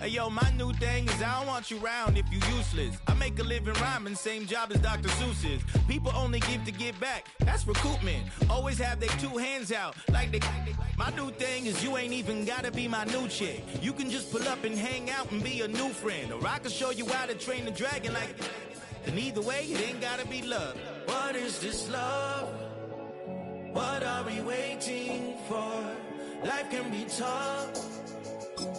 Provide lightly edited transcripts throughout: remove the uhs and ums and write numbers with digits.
Hey, yo, my new thing is I don't want you around if you useless. I make a living rhyming, same job as Dr. Seuss's. People only give to give back, that's recoupment. Always have their two hands out, like they. My new thing is you ain't even gotta be my new chick. You can just pull up and hang out and be a new friend. Or I can show you how to train the dragon like. And either way, it ain't gotta be love. What is this love? What are we waiting for? Life can be tough,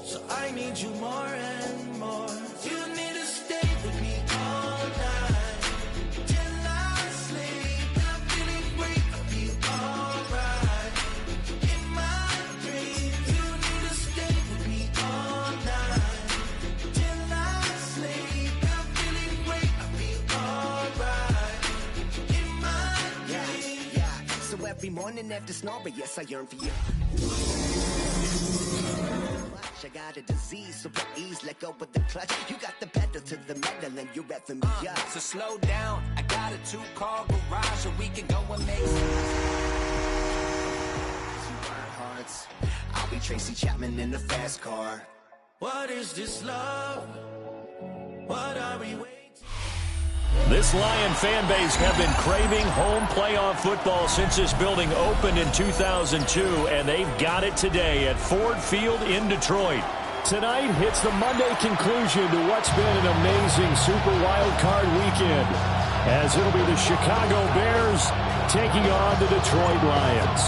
so I need you more and more. You need to stay with me all night till I sleep. I'm feeling great, I feel alright. In my dreams, you need to stay with me all night till I sleep. I'm feeling great, I feel alright. In my dreams. Yeah. So every morning after snoring, yes, I yearn for you. I got a disease, so please let go with the clutch. You got the pedal to the metal and you're revving me up. So slow down, I got a 2-car garage so we can go and make some. Hearts. I'll be Tracy Chapman in the fast car. What is this love? What are we waiting? This Lion fan base have been craving home playoff football since this building opened in 2002, and they've got it today at Ford Field in Detroit. Tonight hits the Monday conclusion to what's been an amazing Super Wild Card weekend, as it'll be the Chicago Bears taking on the Detroit Lions.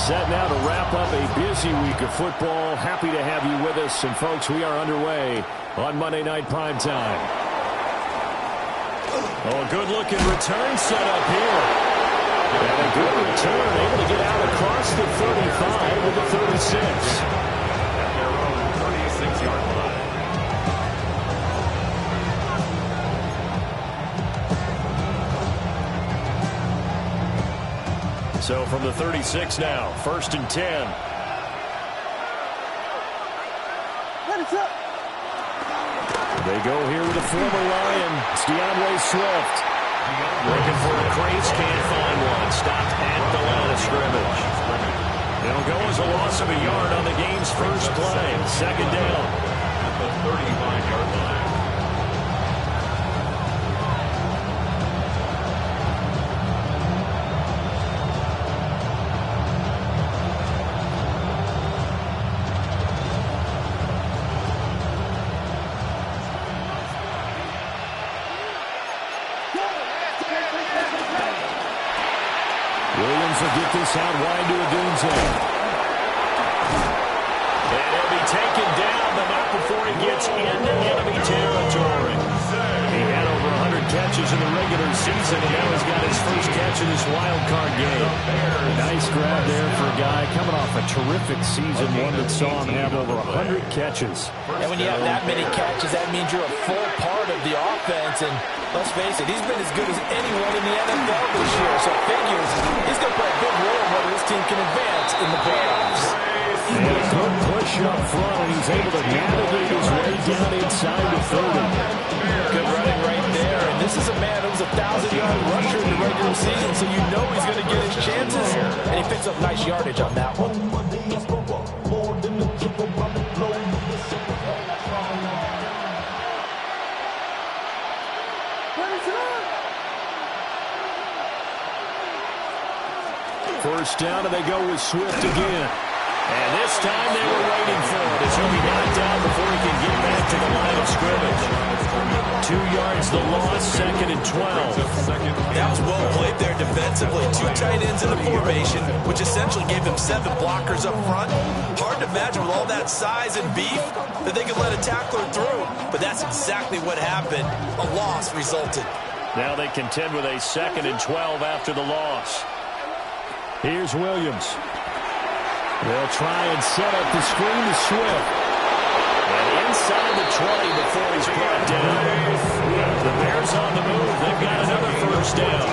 Set now to wrap up a busy week of football. Happy to have you with us, and folks, we are underway on Monday Night Primetime. Oh, a good-looking return set up here. And a good return, able to get out across the 35 with the 36. At their own 36-yard line. So from the 36 now, 1st and 10. They go here with a former Lion. It's DeAndre Swift. Looking for a crease, can't find one. Stopped at the line of scrimmage. It'll go as a loss of a yard on the game's first play. 2nd down. At the 35-yard line. Williams will get this out wide to Odunze. And he'll be taken down, but not before he gets into enemy territory. He had over 100 catches in the regular season, and now he's got his first catch in this wild card game. Nice grab there for a guy coming off a terrific season, one that saw him have over 100 catches. And when you have that many catches, that means you're a full part of the offense. And let's face it, he's been as good as anyone in the NFL this year. So it figures he's going to play a big role in whether his team can advance in the playoffs. And a good push up front, and he's able to navigate his way down inside the 30. Good running right there. And this is a man who was a 1,000-yard rusher in the regular season, so you know he's going to get his chances. And he picks up nice yardage on that one. First down, and they go with Swift again. And this time they were waiting for it as he'll be knocked out before he can get back to the line of scrimmage. 2 yards the loss, 2nd and 12. That was well played there defensively. 2 tight ends in the formation, which essentially gave them 7 blockers up front. Hard to imagine with all that size and beef that they could let a tackler through. But that's exactly what happened. A loss resulted. Now they contend with a 2nd and 12 after the loss. Here's Williams. They'll try and set up the screen to Swift. And inside the 20 before he's brought down. The Bears on the move. They've got another first down.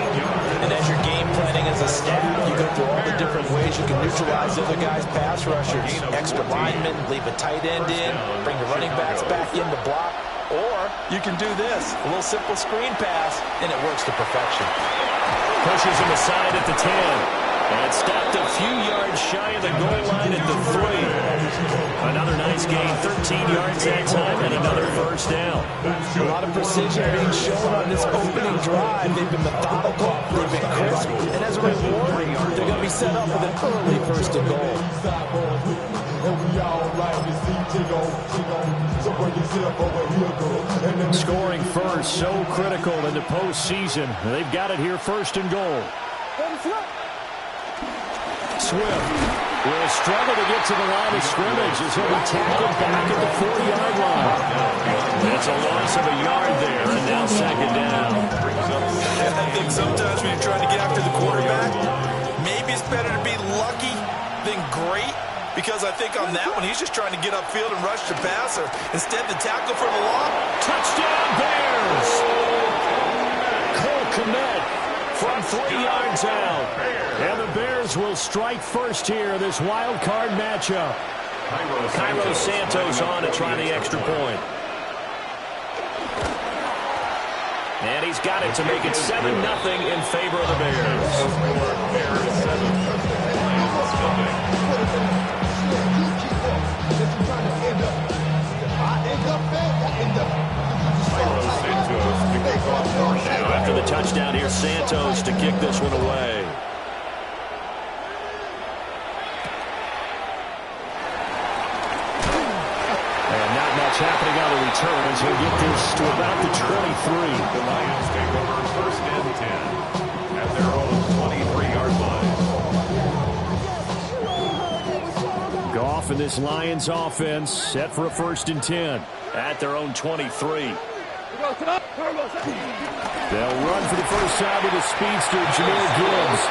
And as you're game planning as a staff, you go through all the different ways you can neutralize the other guys' pass rushers. Extra linemen, leave a tight end in, bring the running backs back in to block. Or you can do this, a little simple screen pass, and it works to perfection. Pushes him aside at the 10. And stopped a few yards shy of the goal line at the 3. Another nice gain, 13 yards that time, and another first down. A lot of precision being shown on this opening drive. They've been methodical, they've been crisp, and as a reward, they're going to be set up with an early first and goal. Scoring first, so critical in the postseason. They've got it here, first and goal. Swift will struggle to get to the line of scrimmage as he'll be tackled back at the 40-yard line. That's a loss of a yard there, and now second down. I think sometimes when you're trying to get after the quarterback, maybe it's better to be lucky than great, because I think on that one, he's just trying to get upfield and rush the passer. Instead, the tackle for the loss. Touchdown, Bears! Cole Kmet from 3 yards out. And the Bears will strike first here, this wild card matchup. Cairo Santos on to try the extra point. And he's got it to make it 7-0 in favor of the Bears. After the touchdown here, Santos to kick this one away. And not much happening on the return as he'll get this to about the 23. The Lions take over first and 10 at their own 23-yard line. Goff and this Lions offense set for a first and 10 at their own 23. They'll run for the first time with the speedster, Jahmyr Gibbs.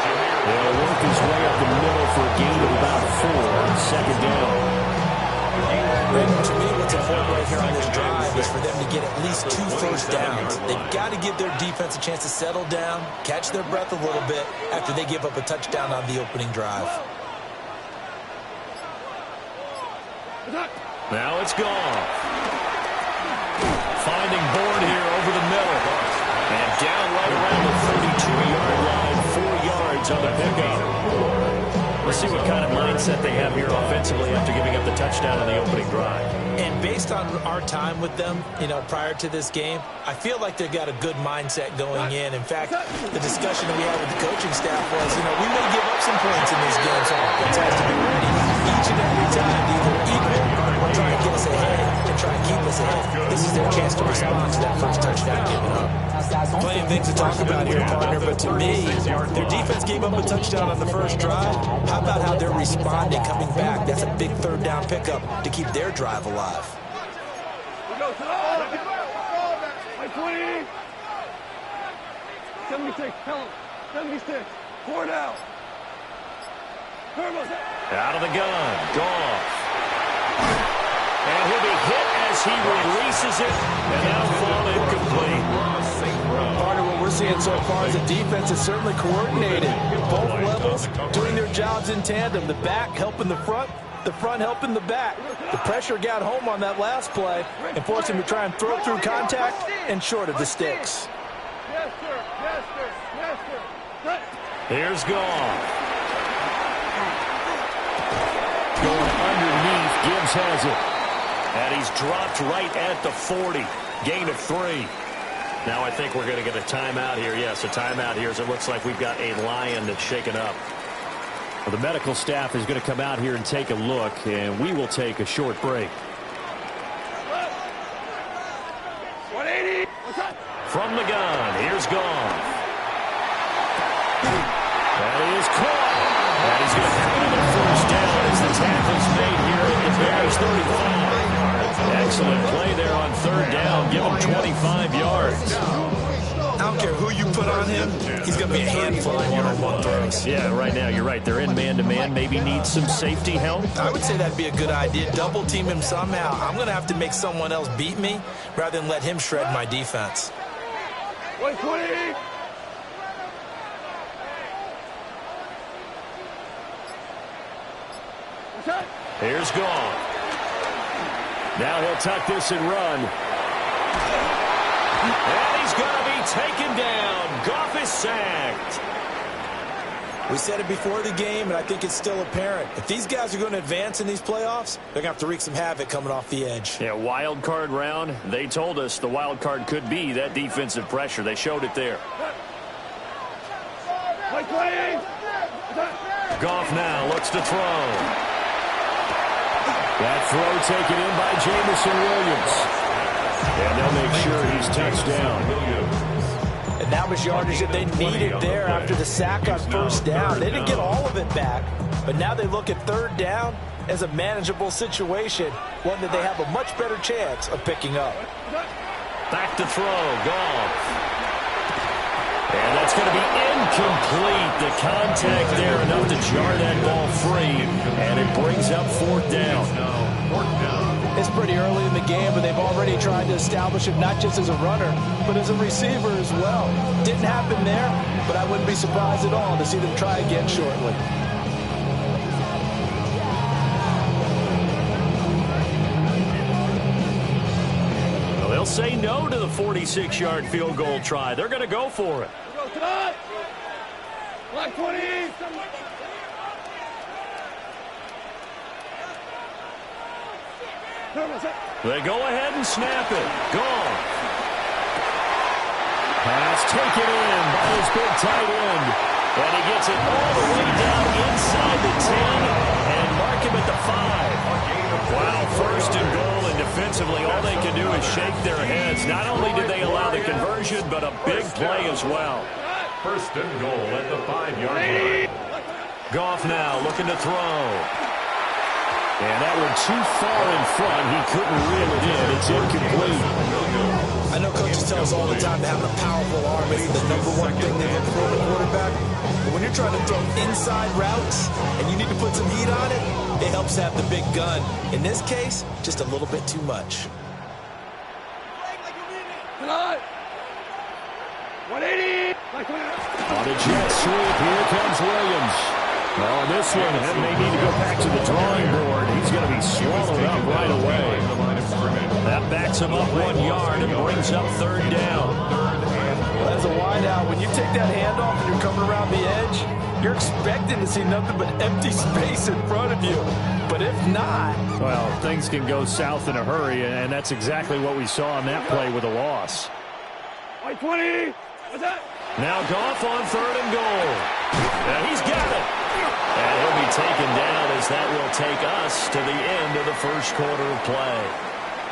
They'll work his way up the middle for a gain of about 4 on second down. To me, what's important right here on this drive is for them to get at least 2 first downs. They've got to give their defense a chance to settle down, catch their breath a little bit after they give up a touchdown on the opening drive. Now it's gone. Finding Bourne here over the middle. And down right around the 32-yard line, 4 yards on the pickup. Let's see what kind of mindset they have here offensively after giving up the touchdown on the opening drive. And based on our time with them, prior to this game, I feel like they've got a good mindset going in. In fact, the discussion that we had with the coaching staff was, we may give up some points in this game, so our offense has to be ready each and every time to either equal or try and get us ahead and try and keep us ahead. This is their chance to respond to that first touchdown given up. Plenty of things to talk about here, partner, but to me, their defense gave up a touchdown on the first drive. How about how they're responding, coming back? That's a big third down pickup to keep their drive alive. 76, tell him. 76, 4 down. Out of the gun, Goff. And he'll be hit as he releases it, and now fall incomplete. Part of what we're seeing so far is the defense is certainly coordinated. Both levels doing their jobs in tandem. The back helping the front helping the back. The pressure got home on that last play and forced him to try and throw through contact and short of the sticks. Yes, sir. Yes, sir. Yes, sir. Here's Goff. Going underneath, Gibbs has it. And he's dropped right at the 40. Gain of 3. Now I think we're going to get a timeout here. Yes, a timeout here as it looks like we've got a Lion that's shaken up. Well, the medical staff is going to come out here and take a look, and we will take a short break. 180. From the gun, here's Goff. That is caught. And he's going to have another first down as the tackle's made here at the Bears 35. Excellent play there on third down. Give him 25 yards. I don't care who you put on him. He's going to be a handful of one-on-one throws. Yeah, right now, you're right. They're in man-to-man. Maybe need some safety help. I would say that'd be a good idea. Double team him somehow. I'm going to have to make someone else beat me rather than let him shred my defense. 120. Here's Goff. Now he'll tuck this and run. And he's going to be taken down. Goff is sacked. We said it before the game, and I think it's still apparent. If these guys are going to advance in these playoffs, they're going to have to wreak some havoc coming off the edge. Yeah, wild card round. They told us the wild card could be that defensive pressure. They showed it there. Goff now looks to throw. That throw taken in by Jameson Williams. And they'll make sure he's touchdown. And that was yardage that they needed there after the sack on first down. They didn't get all of it back, but now they look at third down as a manageable situation, one that they have a much better chance of picking up. Back to throw, Goff. And that's going to be incomplete. The contact there enough to jar that ball free, and it brings up fourth down. It's pretty early in the game, but they've already tried to establish him not just as a runner, but as a receiver as well. Didn't happen there, but I wouldn't be surprised at all to see them try again shortly. Well, they'll say no to the 46-yard field goal try. They're going to go for it. Black 20. They go ahead and snap it. Goff. Pass taken in by his big tight end. And he gets it all the way down inside the 10 and mark him at the 5. Wow, first and goal, and defensively all they can do is shake their heads. Not only did they allow the conversion, but a big play as well. First and goal at the 5-yard line. Goff now looking to throw. And that one too far in front. He couldn't reel it in. It's incomplete. I know coaches tell us all the time that having a powerful arm is the #1 thing they look for in a quarterback. But when you're trying to throw inside routes and you need to put some heat on it, it helps to have the big gun. In this case, just a little bit too much. 180. On a jet sweep, here comes Williams. Well, this one, and may need to go back to the drawing board. He's going to be swallowed up right away. That backs him up 1 yard and brings up third down. Well, as a wideout, when you take that handoff and you're coming around the edge, you're expecting to see nothing but empty space in front of you. But if not... Well, things can go south in a hurry, and that's exactly what we saw on that play with a loss. 20. What's that? Now Goff on third and goal. And he's got it. And he'll be taken down as that will take us to the end of the first quarter of play.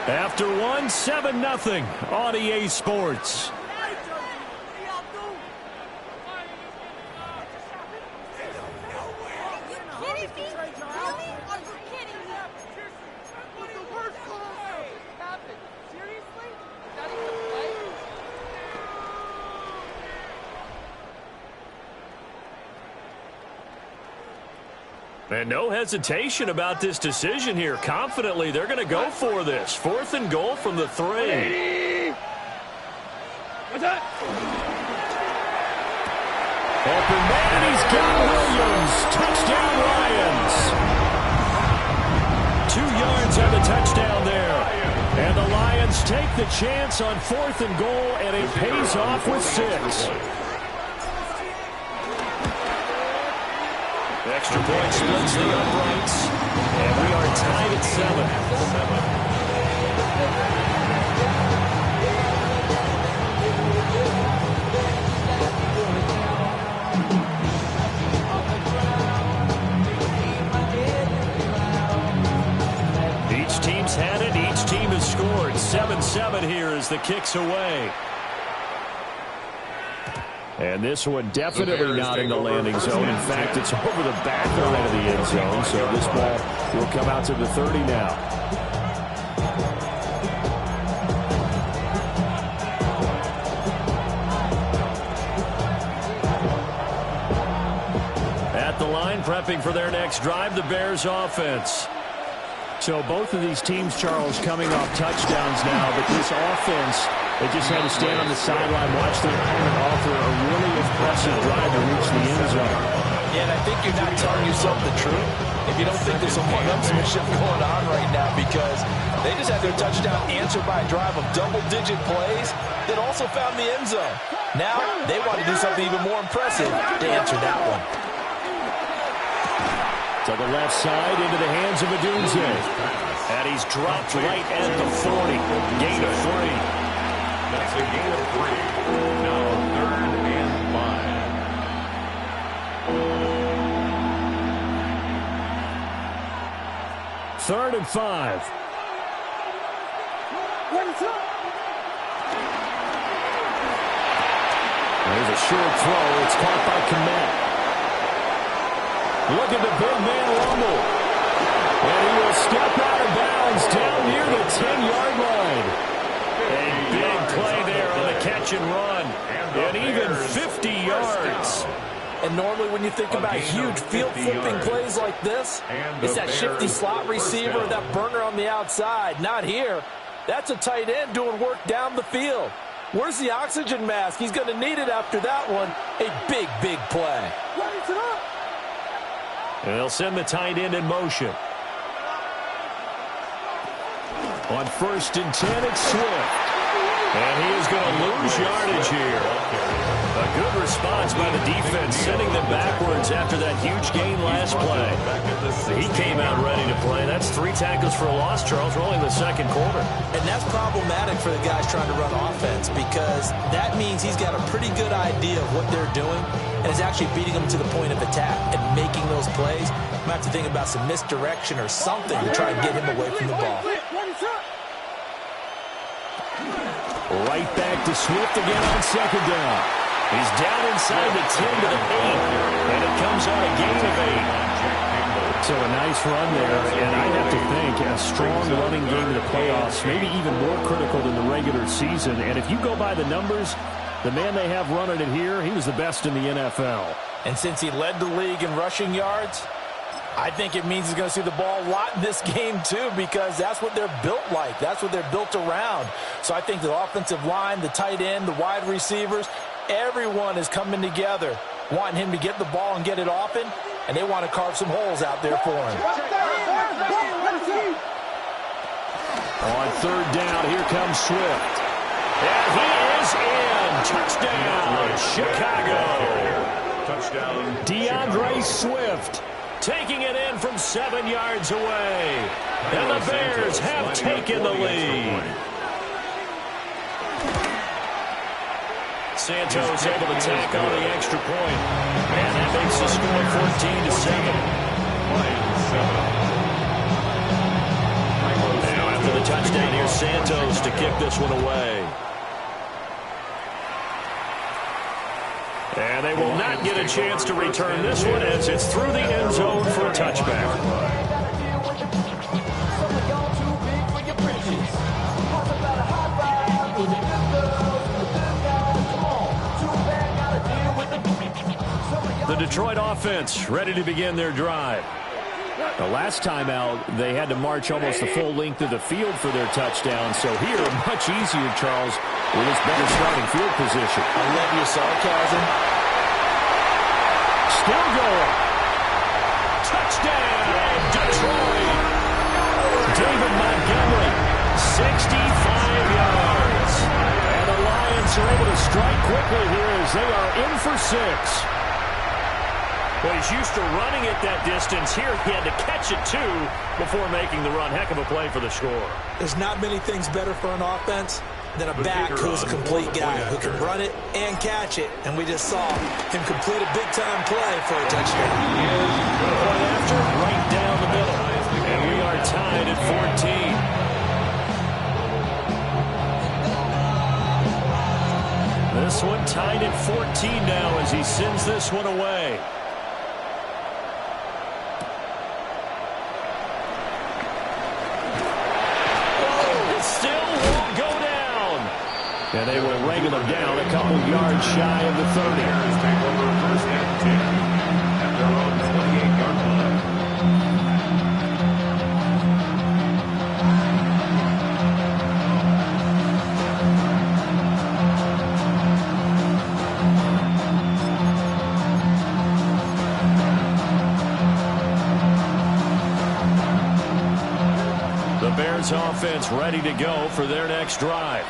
After 1, 7-0 on EA Sports. And no hesitation about this decision here. Confidently, they're going to go for this. 4th and goal from the 3. What's that? Open man, he's got Williams. Touchdown, Lions. 2 yards on the touchdown there. And the Lions take the chance on 4th and goal, and it pays off with 6. Extra point splits the uprights, and we are tied at 7. Each team's had it. Each team has scored. 7-7 here as the kick's away. And this one definitely not in the landing zone. In fact, it's over the back line of the end zone. So this ball will come out to the 30 now. At the line, prepping for their next drive, the Bears offense. So both of these teams, Charles, coming off touchdowns now. But this offense, they just had to stand on the sideline, watch their opponent offer a really impressive drive to reach the end zone. Yeah, and I think you're not telling yourself the truth if you don't think there's some one-upsmanship going on right now, because they just had their touchdown answered by a drive of double-digit plays that also found the end zone. Now they want to do something even more impressive to answer that one. To the left side, into the hands of Odunze. And he's dropped right at the 40. Gain of 3. That's a gain of 3. Now 3rd and 5. 3rd and 5. There's a short throw. It's caught by Kmet. Look at the big man rumble. And he will step out of bounds down near the 10-yard line. A big play there on the catch and run. And even 50 yards. And normally when you think about huge field-flipping plays like this, it's that shifty slot receiver, that burner on the outside. Not here. That's a tight end doing work down the field. Where's the oxygen mask? He's going to need it after that one. A big, big play. And they'll send the tight end in motion. On 1st and 10, it's Swift. And he is going to lose yardage here. A good response by the defense, sending them backwards after that huge gain last play. He came out ready to play. That's 3 tackles for a loss, Charles. We're only in the 2nd quarter. And that's problematic for the guys trying to run offense because that means he's got a pretty good idea of what they're doing and is actually beating them to the point of attack and making those plays. Might have to think about some misdirection or something to try and get him away from the ball. Right back to Swift again on 2nd down. He's down inside the 10 to the 8, and it comes on a gain of 8. So a nice run there, and I'd have to think a strong running game in the playoffs, maybe even more critical than the regular season. And if you go by the numbers, the man they have running it here, he was the best in the NFL. And since he led the league in rushing yards, I think it means he's going to see the ball a lot in this game, too, because that's what they're built like. That's what they're built around. So I think the offensive line, the tight end, the wide receivers, everyone is coming together, wanting him to get the ball and get it often, and they want to carve some holes out there for him. On 3rd down, here comes Swift. And he is in. Touchdown, Chicago. Touchdown, DeAndre Swift. Taking it in from 7 yards away. And the Bears have taken the lead. Santos able to tack on the extra point. And that makes the score 14-7. Now after the touchdown, here's Santos to kick this one away. And they will not get a chance to return this one as it's through the end zone for a touchback. The Detroit offense ready to begin their drive. The last time out, they had to march almost the full length of the field for their touchdown. So here, much easier, Charles, with this better starting field position. I love your sarcasm. Still going. Touchdown, Detroit. David Montgomery, 65 yards. And the Lions are able to strike quickly here as they are in for 6. Well, he's used to running it that distance. Here, he had to catch it, too, before making the run. Heck of a play for the score. There's not many things better for an offense than a back who's a complete guy who can run it and catch it. And we just saw him complete a big-time play for a touchdown. Point after, right down the middle. And we are tied at 14. This one tied at 14 now as he sends this one away. And they will wrangle him down a couple yards shy of the 30. Take over 1st and 10 at their own 28-yard The Bears offense ready to go for their next drive.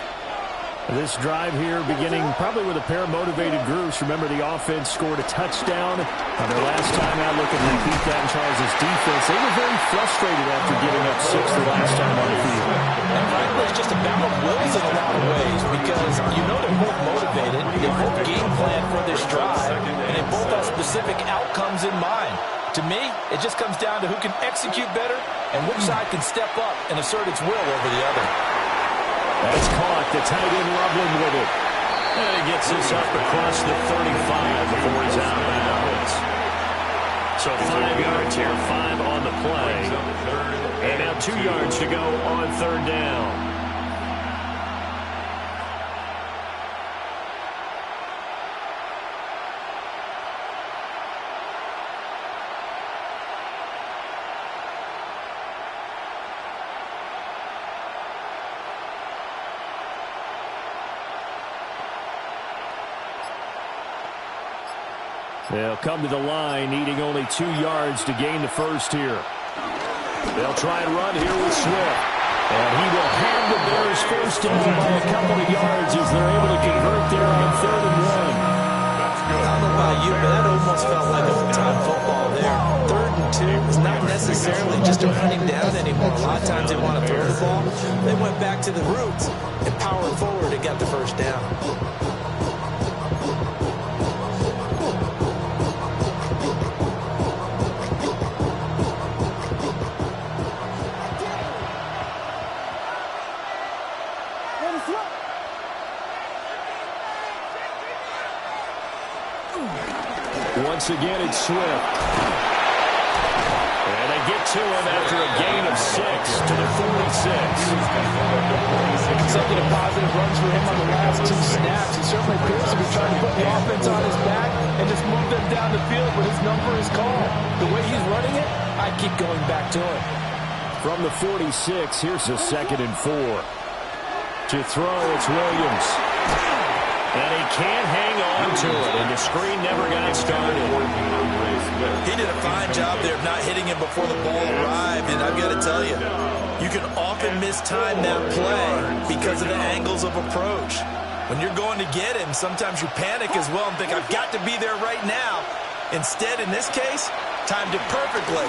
This drive here beginning probably with a pair of motivated groups. Remember, the offense scored a touchdown on their last time out. Looking to repeat that in Charles' defense. They were very frustrated after giving up 6 the last time on the field. And frankly, it's just a battle of wills in a lot of ways because you know they're both motivated. They both game plan for this drive, and they both have specific outcomes in mind. To me, it just comes down to who can execute better and which side can step up and assert its will over the other. That's caught. The tight end Loveland with it. And he gets this up across the 35 before he's out of bounds. So 5 yards here, 5 on the play. And now 2 yards to go on third down. They'll come to the line, needing only 2 yards to gain the first here. They'll try and run here with Swift. And he will have the Bears first down by a couple of yards as they're able to convert there on 3rd and 1. I don't know about you, but that almost felt like old-time football there. 3rd and 2 is not necessarily just a running down anymore. A lot of times they want to throw the ball. They went back to the roots and powered forward and got the first down. Once again, it's Swift. And they get to him after a gain of 6 to the 46. Consecutive positive runs for him on the last 2 snaps. He certainly appears to be trying to put the offense on his back and just move them down the field, but his number is called. The way he's running it, I keep going back to him. From the 46, here's a 2nd and 4. To throw, it's Williams. And he can't hang on to it, and the screen never got started. He did a fine job there of not hitting him before the ball arrived, and I've got to tell you, you can often mistime that play because of the angles of approach. When you're going to get him, sometimes you panic as well and think, I've got to be there right now. Instead, in this case, timed it perfectly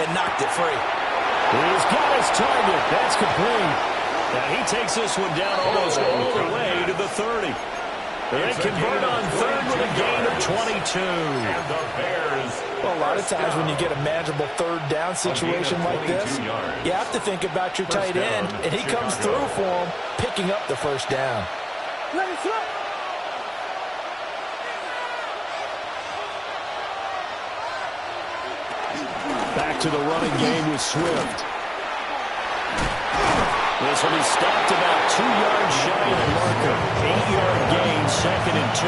and knocked it free. He's got his target. That's complete. Now he takes this one down almost all the way to the 30. They convert on 3rd with a gain of 22. Well, a lot of times when you get a manageable 3rd down situation like this, you have to think about your tight end, and he comes through for him, picking up the first down. Back to the running game with Swift. This will be stopped about 2 yards shy of the marker. 8-yard gain, 2nd and 2.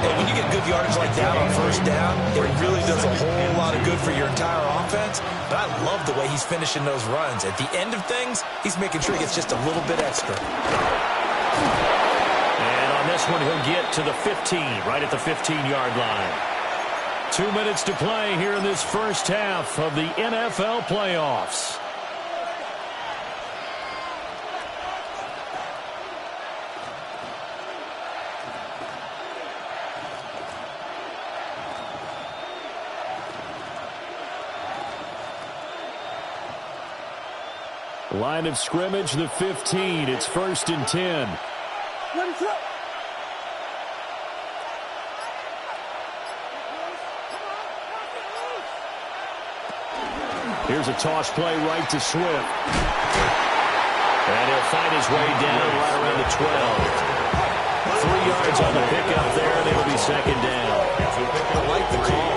And when you get good yardage like that on first down, it really does a whole lot of good for your entire offense. But I love the way he's finishing those runs. At the end of things, he's making sure he gets just a little bit extra. And on this one, he'll get to the 15, right at the 15-yard line. 2 minutes to play here in this first half of the NFL playoffs. Line of scrimmage, the 15. It's 1st and 10. Here's a toss play right to Swift. And he'll find his way down right around the 12. 3 yards on the pickup there, and it'll be 2nd down. I like the call.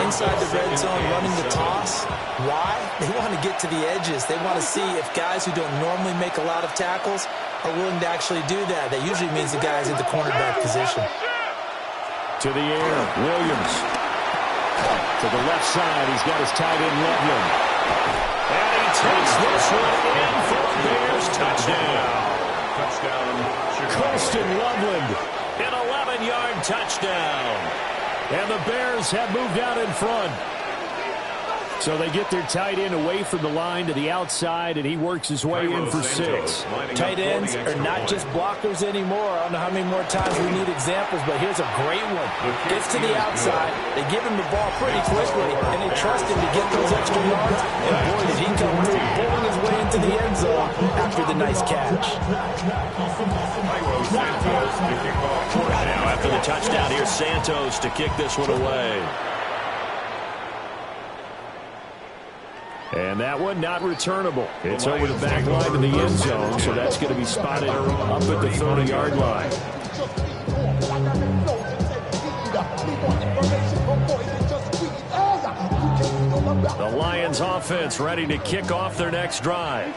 Inside the red zone, running the toss. Why? They want to get to the edges. They want to see if guys who don't normally make a lot of tackles are willing to actually do that. That usually means the guy's in the cornerback position. To the air, Williams. To the left side, he's got his tight end Loveland. And he takes this one in for a Bears touchdown. Colston Loveland, an 11-yard touchdown. And the Bears have moved out in front. So they get their tight end away from the line to the outside, and he works his way in for 6. Tight ends are not just blockers anymore. I don't know how many more times we need examples, but here's a great one. Gets to the outside, they give him the ball pretty quickly, and they trust him to get those extra yards. And boy, did he come through, pulling his way into the end zone after the nice catch. Now after the touchdown, here's Santos to kick this one away. And that one not returnable. It's over the back line to the end zone, so that's going to be spotted up at the 30-yard line. The Lions offense ready to kick off their next drive.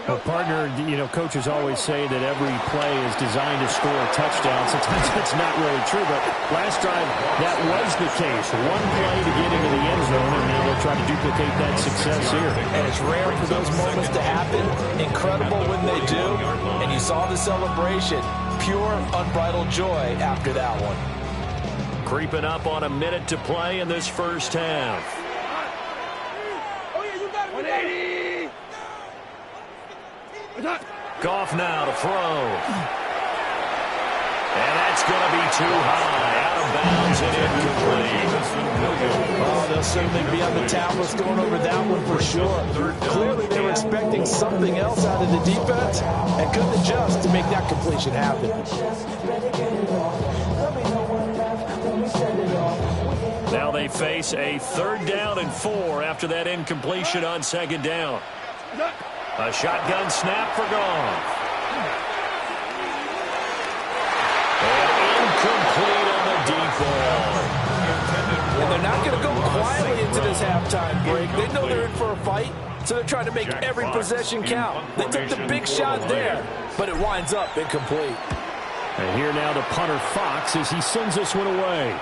Well, partner, coaches always say that every play is designed to score a touchdown. Sometimes that's not really true, but last drive, that was the case. One play to get into the end zone, and now they'll try to duplicate that success here. And it's rare for those moments to happen. Incredible when they do. And you saw the celebration. Pure, unbridled joy after that one. Creeping up on a minute to play in this first half. Oh, yeah, you got it. 180. Goff now to throw. And that's going to be too high. Out of bounds and incomplete. Oh, they'll certainly be on the tablets going over that one for sure. Clearly they were expecting something else out of the defense and couldn't adjust to make that completion happen. Now they face a 3rd down and 4 after that incompletion on 2nd down. A shotgun snap for Goff. And incomplete on the deep ball. And they're not going to go quietly into this halftime break. They know they're in for a fight, so they're trying to make every possession count. They took the big shot there, but it winds up incomplete. And here now the punter Fox as he sends this one away.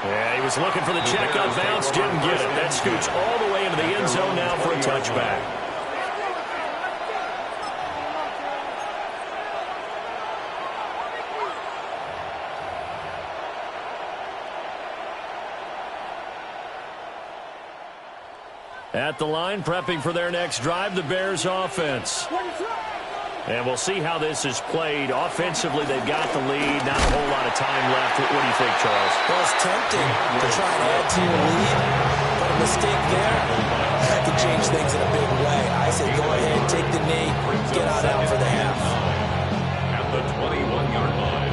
Yeah, he was looking for the check on bounce, didn't get it. That scoots all the way into the end zone now for a touchback. At the line, prepping for their next drive, the Bears offense. And we'll see how this is played. Offensively, they've got the lead. Not a whole lot of time left. What do you think, Charles? Well, it's tempting to try and add to your lead, but a mistake there, that could change things in a big way. I say go ahead, take the knee, get on out for the half. At the 21-yard line.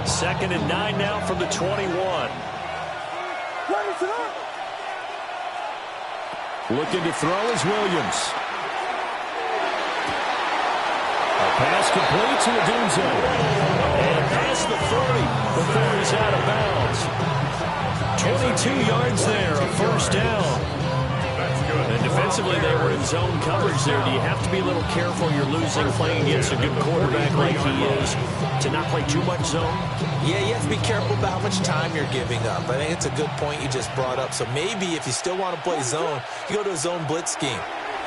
Second and 9 now from the 21. Looking to throw is Williams. A pass complete to Odunze. And past the 30 before he's out of bounds. 22 yards there, a 1st down. And defensively, they were in zone coverage there. Do you have to be a little careful? You're losing playing against a good quarterback like he is to not play too much zone? Yeah, you have to be careful about how much time you're giving up. I think it's a good point you just brought up. So maybe if you still want to play zone, you go to a zone blitz scheme,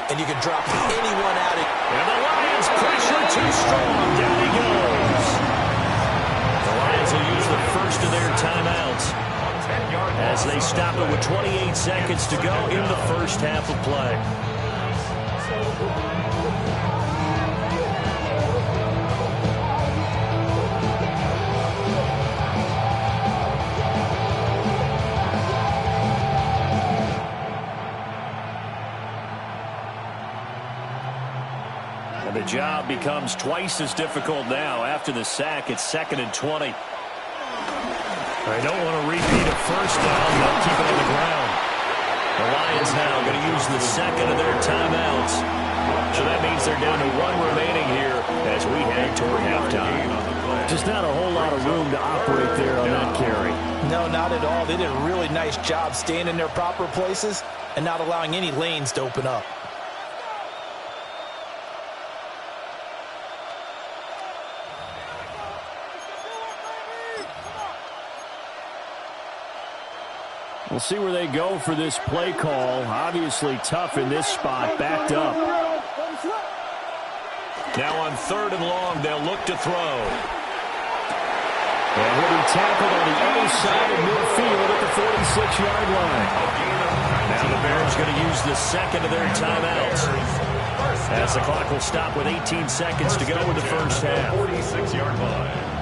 and you can drop anyone out. And the Lions pressure too strong. Down he goes. The Lions will use the first of their timeouts as they stop it with 28 seconds to go in the first half of play. And the job becomes twice as difficult now. After the sack, it's 2nd and 20. They don't want to repeat a 1st down. They'll keep it on the ground. The Lions now going to use the second of their timeouts. So that means they're down to 1 remaining here as we head toward halftime. Just not a whole lot of room to operate there on that carry. No, not at all. They did a really nice job staying in their proper places and not allowing any lanes to open up. We'll see where they go for this play call. Obviously tough in this spot, backed up. Now on 3rd and long, they'll look to throw. And he'll be tackled on the other side of midfield at the 46-yard line. Now the Bears going to use the second of their timeouts, as the clock will stop with 18 seconds to go in the first half. 46-yard line.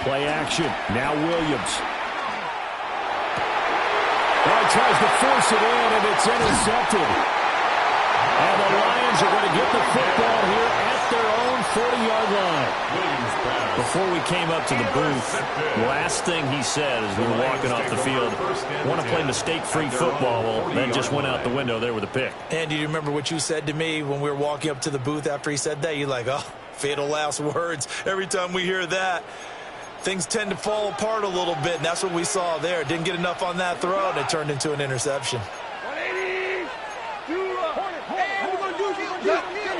Play action. Now Williams. Well, he tries to force it in, and it's intercepted. And the Lions are going to get the football here at their own 40-yard line. Before we came up to the booth, last thing he said as we were walking off the field, want to play mistake-free football. Well, that just went out the window there with a pick. And do you remember what you said to me when we were walking up to the booth after he said that? You're like, oh, fatal last words. Every time we hear that, things tend to fall apart a little bit, and that's what we saw there. Didn't get enough on that throw, and it turned into an interception.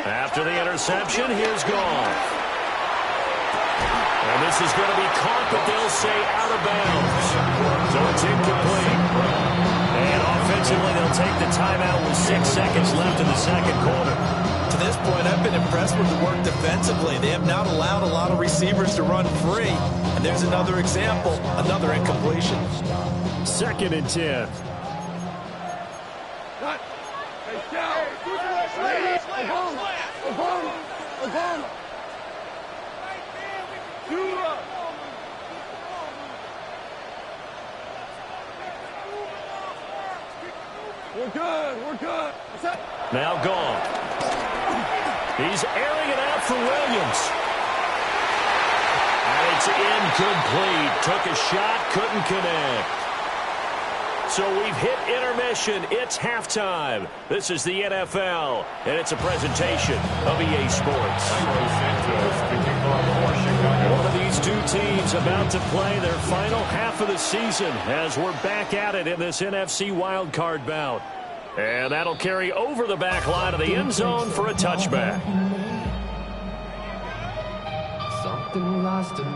After the interception, here's Goff. And this is going to be caught, but they'll say out of bounds. So it's incomplete. And offensively, they'll take the timeout with 6 seconds left in the second quarter. To this point, I've been impressed with the work defensively. They have not allowed a lot of receivers to run free. And there's another example, another incompletion. 2nd and 10. We're good. Now Goff. He's airing it out for Williams. And it's incomplete. Took a shot, couldn't connect. So we've hit intermission. It's halftime. This is the NFL, and it's a presentation of EA Sports. One of these two teams about to play their final half of the season as we're back at it in this NFC wildcard bout. And that'll carry over the back line of the end zone for a touchback.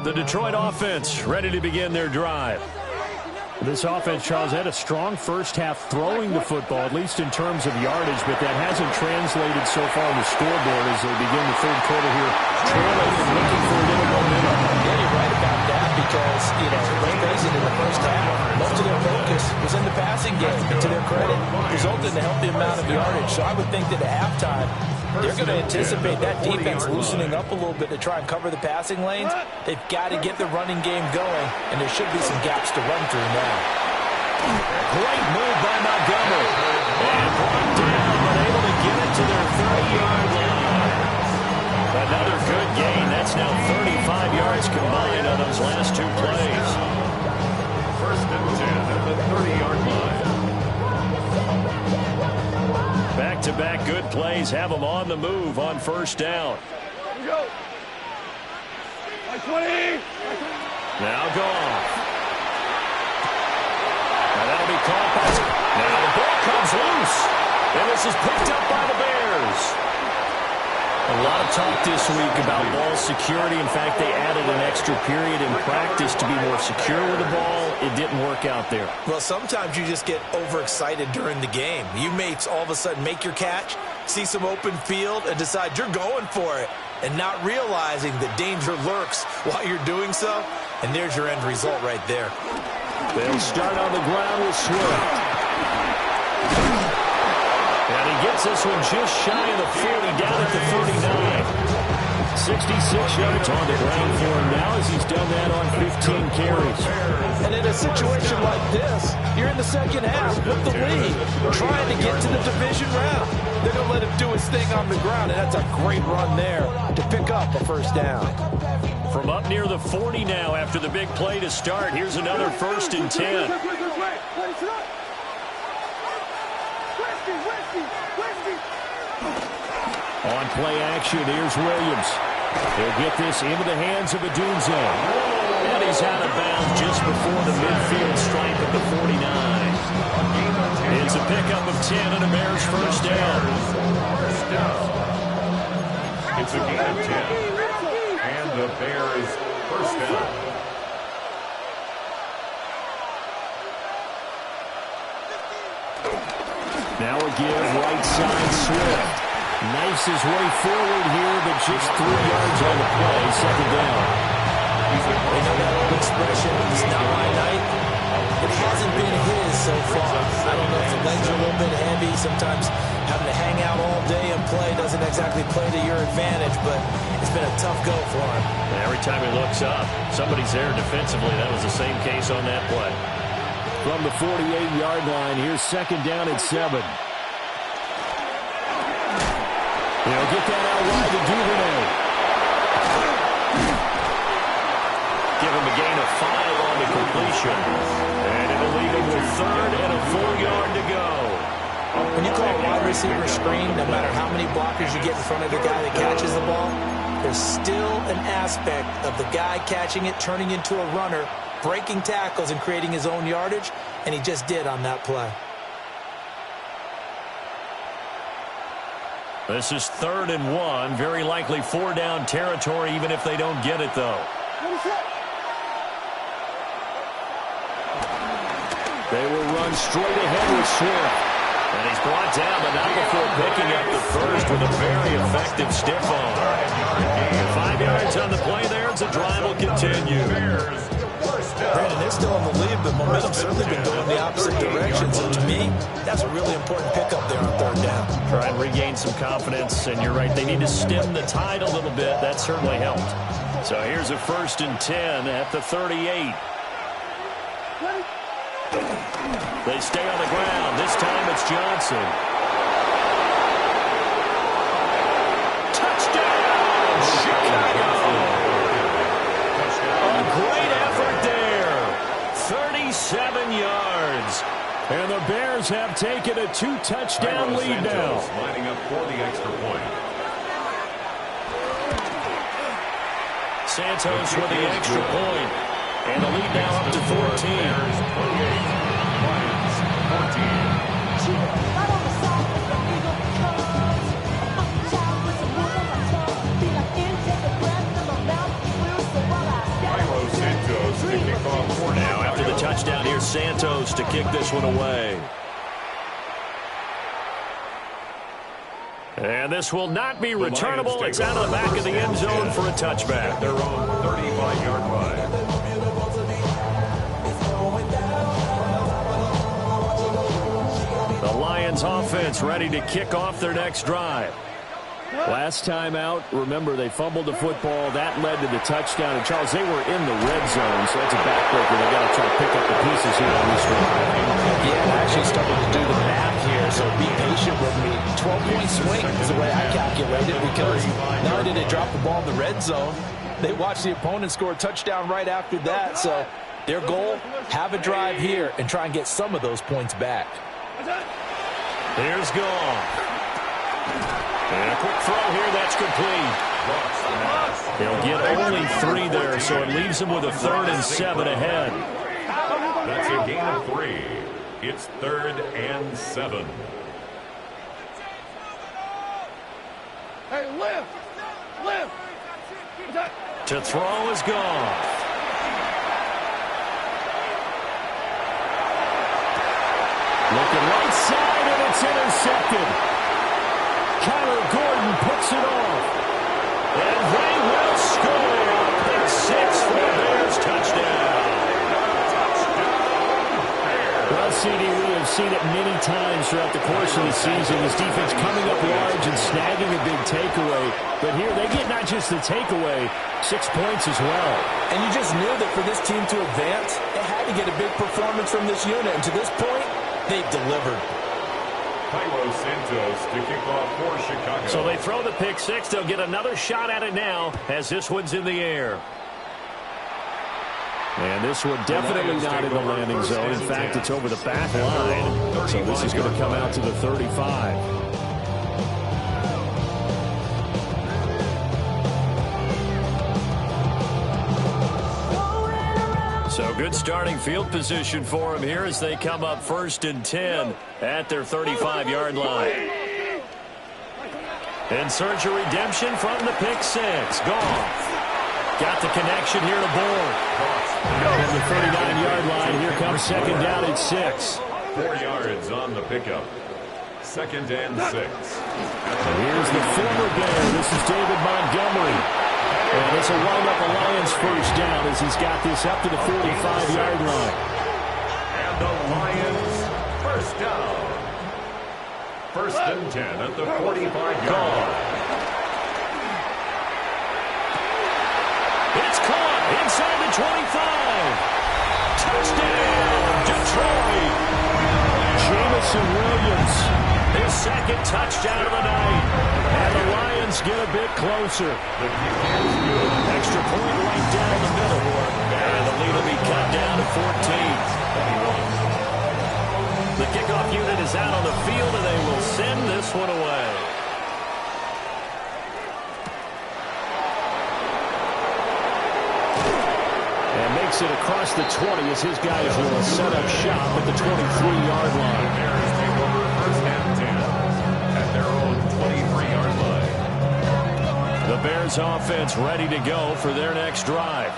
The Detroit offense ready to begin their drive. This offense, Charles, had a strong first half throwing the football, at least in terms of yardage, but that hasn't translated so far on the scoreboard as they begin the third quarter here, trailing and looking for a little momentum. Yeah, you're right about that because, let's face it, in the first half, most of their focus was in the passing game, and to their credit, resulted in a healthy amount of yardage. So I would think that at halftime, they're going to anticipate that defense loosening up a little bit to try and cover the passing lanes. They've got to get the running game going, and there should be some gaps to run through now. Great move by Montgomery. And brought down, but able to get it to their 30-yard line. Another good gain. That's now 35 yards combined on those last two plays. 1st and 10 at the 30-yard line. Back-to-back good plays have them on the move on first down. Here we go. 20. Now Goff. Now that'll be caught by... Now the ball comes loose. And this is picked up by the Bears. A lot of talk this week about ball security. In fact, they added an extra period in practice to be more secure with the ball. It didn't work out there. Well, sometimes you just get overexcited during the game. You may all of a sudden make your catch, see some open field, and decide you're going for it, and not realizing that danger lurks while you're doing so. And there's your end result right there. They'll start on the ground with Swift. And he gets this one just shy of the 40, down at the 39. 66 yards on the ground for him now as he's done that on 15 carries. And in a situation like this, you're in the second half with the lead, trying to get to the division round. They're going to let him do his thing on the ground, and that's a great run there to pick up a first down. From up near the 40 now after the big play to start, here's another 1st and 10. On play action, here's Williams. He'll get this into the hands of Odunze. And he's out of bounds just before the midfield stripe at the 49. It's a pickup of 10 and a Bears first down. It's a gain of 10. And the Bears first down. Now a give, right side, Swift. Knifes his way forward here, but just 3 yards on the play, second down. They know that old expression, it's not my night. It hasn't been his so far. I don't know if the legs are a little bit heavy. Sometimes having to hang out all day and play doesn't exactly play to your advantage, but it's been a tough go for him. Every time he looks up, somebody's there defensively. That was the same case on that play. From the 48-yard line, here's second down at 7. They'll get that out wide to Duvernay. Give him a gain of 5 on the completion. And it'll leave him with 3rd and a 4-yard to go. When you call a wide receiver screen, no matter how many blockers you get in front of the guy that catches the ball, there's still an aspect of the guy catching it, turning into a runner, breaking tackles and creating his own yardage, and he just did on that play. This is 3rd and 1. Very likely 4-down territory, even if they don't get it, though. They will run straight ahead with Swift. And he's brought down, but not before picking up the first with a very effective stiff arm. 5 yards on the play there as the drive will continue. Brandon, they're still in the lead, but momentum's certainly been going the opposite direction. So to me, that's a really important pickup there on 3rd down. Try and regain some confidence, and you're right, they need to stem the tide a little bit. That certainly helped. So here's a 1st and 10 at the 38. They stay on the ground. This time it's Johnson. Touchdown, Chicago! A great effort there. 37 yards. And the Bears have taken a 2-touchdown lead now. Lining up for the extra point. Santos with the extra point. And the lead now up to 14. Now after the touchdown, here's Santos to kick this one away. And this will not be returnable. It's out of the back of the end zone for a touchback. Their own 35-yard line. The Lions offense ready to kick off their next drive. Last time out, remember, they fumbled the football. That led to the touchdown. And, Charles, they were in the red zone, so that's a backbreaker. They've got to try to pick up the pieces here on this drive. Yeah, I actually started to do the math here, so be patient with me. 12-point swing is the way I calculate it, because not only did they drop the ball in the red zone, they watched the opponent score a touchdown right after that. So their goal, have a drive here and try and get some of those points back. Here's Goff. And a quick throw here, that's complete. They'll get only 3 there, so it leaves them with a 3rd and 7 ahead. That's a gain of 3. It's 3rd and 7. Hey, lift! To throw is Goff. Looking right side, and it's intercepted. Kyler Gordon puts it off. And they will score. Pick 6 for the Bears. Touchdown. Well, CD, we have seen it many times throughout the course of the season. This defense coming up large and snagging a big takeaway. But here they get not just the takeaway, 6 points as well. And you just knew that for this team to advance, it had to get a big performance from this unit. And to this point, they've delivered. Carlos Santos to kick off for Chicago. So they throw the pick 6. They'll get another shot at it now as this one's in the air. And this one definitely not in the landing zone. In fact, it's over the back line. So this is going to come out to the 35. So good starting field position for them here as they come up 1st and 10 at their 35-yard line. In search of redemption from the pick six. Goff. Got the connection here to Bourne. From the 39-yard line, here comes second down at 6. 4 yards on the pickup. Second and 6. And here's the former Bear. This is David Montgomery. And this will wind up a Lions first down as he's got this up to the 45-yard line. And the Lions first down. First and 10 at the 45-yard line. It's caught inside the 25. Touchdown, Detroit. Jameson Williams, his second touchdown of the night. And the Lions get a bit closer. Extra point right down the middle. And the lead will be cut down to 14. The kickoff unit is out on the field, and they will send this one away. And makes it across the 20 as his guys will set up shop at the 23-yard line. Bears take over first and 10 at their own 23-yard line. The Bears offense ready to go for their next drive.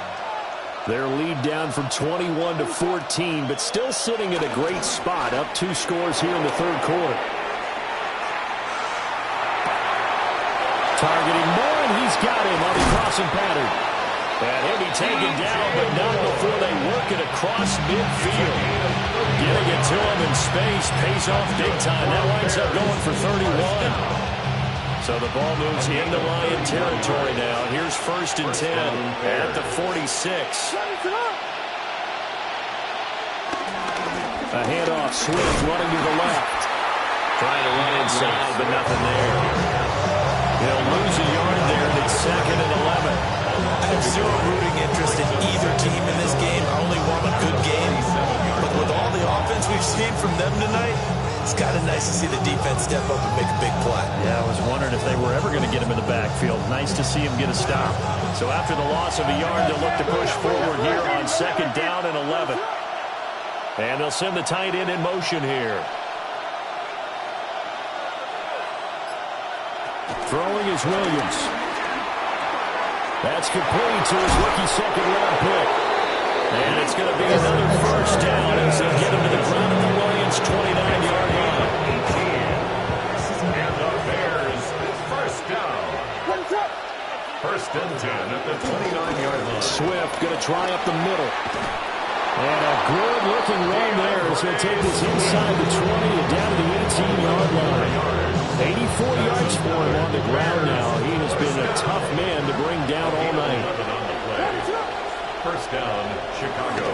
Their lead down from 21 to 14, but still sitting at a great spot, up 2 scores here in the third quarter. Targeting Moore, and he's got him on the crossing pattern. And he'll be taken down, but not before they work it across midfield. Getting it to him in space, pays off big time. That winds up going for 31. So the ball moves into Lion territory now. Here's first and 10 at the 46. A handoff, Swift running to the left. Trying to run inside, but nothing there. They'll lose a yard there, and it's second and 11. I have zero rooting interest in either team in this game. I only want a good game. But with all the offense we've seen from them tonight, it's kind of nice to see the defense step up and make a big play. Yeah, I was wondering if they were ever going to get him in the backfield. Nice to see him get a stop. So after the loss of a yard, they'll look to push forward here on second down and 11. And they'll send the tight end in motion here. Throwing is Williams. That's complete to his rookie second-round pick. And it's going to be another first down as they get him to the ground at the Lions' 29-yard line. And the Bears first down. First and 10 at the 29-yard line. Swift going to try up the middle. And a good-looking run there as they take this inside the 20 and down to the 18-yard line. 84 yards for him on the ground now. He has been a tough man to bring down all night. First down, Chicago.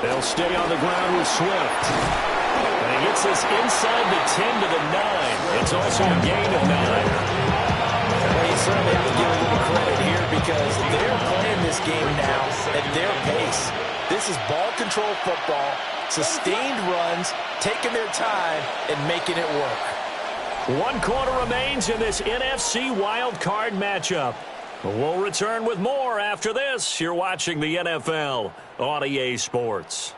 They'll stay on the ground with Swift. And he gets this inside the 10 to the 9. It's also a gain of 9. Well, you certainly have to give a little credit here because they're playing this game now at their pace. This is ball control football, sustained runs, taking their time, and making it work. 1 quarter remains in this NFC Wild Card matchup. We'll return with more after this. You're watching the NFL on EA Sports.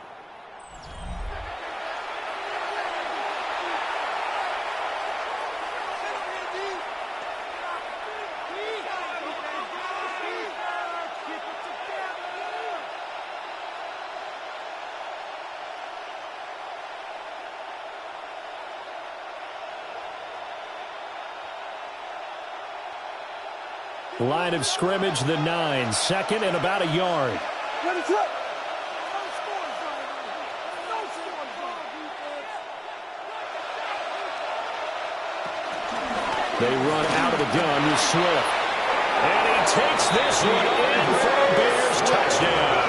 Line of scrimmage, the 9. Second and about a yard. They run out of the gun with Swift. And he takes this one in for a Bears touchdown.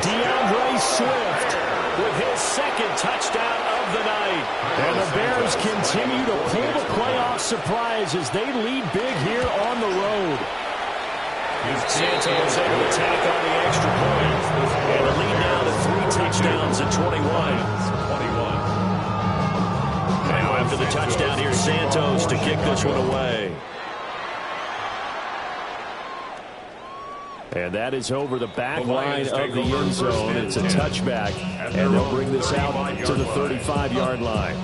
DeAndre Swift with his second touchdown of the night. And the Bears continue to pull the playoff surprise as they lead big here on the road. Santos able to tack on the extra point. And the lead now to 3 touchdowns at 21. Now after the touchdown, here's Santos to kick this one away. And that is over the back line of the end zone. It's a touchback, and they'll bring this out to the 35-yard line.